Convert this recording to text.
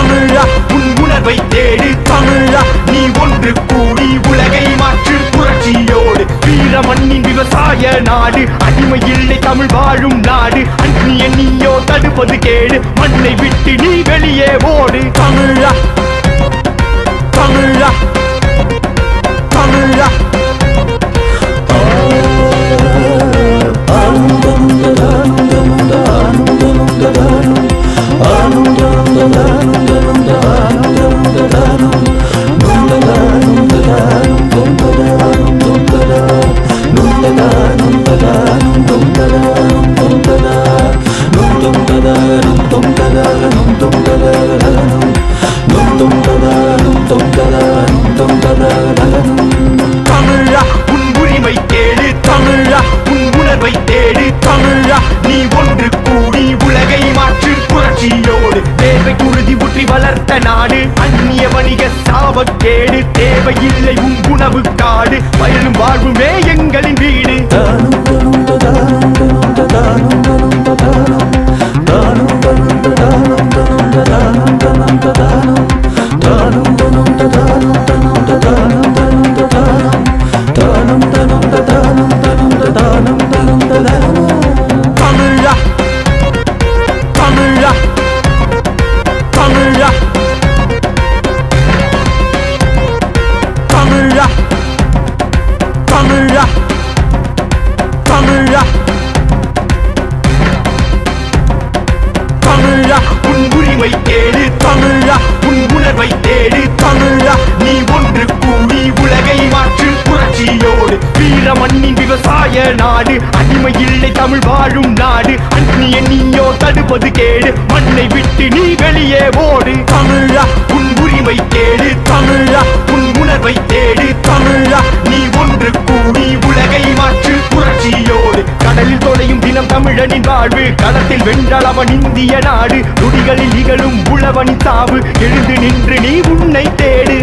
தமிழா உன் உணர்வை தேடு தமிழா நீ ஒன்று கூடி உலகை மாற்று புரட்சியோடு வீர மண்ணின் விவசாய நாடு அடிமை இல்லை தமிழ் வாழும் நாடு அந்நிய நீயோ தடுப்பது கேடு மண்ணை விட்டு நீ வெளியே ஓடு தமிழா தமிழா தமிழா தமிழா உன் உரிமை கேடு தமிழா உன் உணர்வை தேடு தமிழா நீ ஒன்று கூடி உலகை மாற்று புரட்சியோடு தேவை குருதி ஊற்றி வளர்த்த நாடு அந்நிய வணிக சாபக்கேடு தேவையில்லை உன் உணவு காடு வயலும் வாழ்வுமே எங்களின் வீடு தமிழா தமிழா தமிழா தமிழா தமிழா தமிழா தமிழா உன் உரிமை கேடு தமிழா உன் உணர்வை தேடு தமிழா நீ ஒன்று கூடி உலகை மாற்று புரட்சியோடு வீர மண்ணின் விவசாய நாடு அடிமை இல்லை தமிழ் வாழும் நாடு அந்நிய நீயோ தடுப்பது கேடு மண்ணை விட்டு நீ வெளியே ஓடு தமிழா உன் உரிமை கேடு தமிழா உன் உணர்வை தேடு தமிழா நீ ஒன்று கூடி உலகை மாற்று புரட்சியோடு கடலில் தொலையும் தினம் தமிழனின் வாழ்வு களத்தில் வென்றால் அவன் இந்திய நாடு நொடிகளில் நிகழும் உழவனின் சாவு எழுந்து நின்று நீ உன்னை தேடு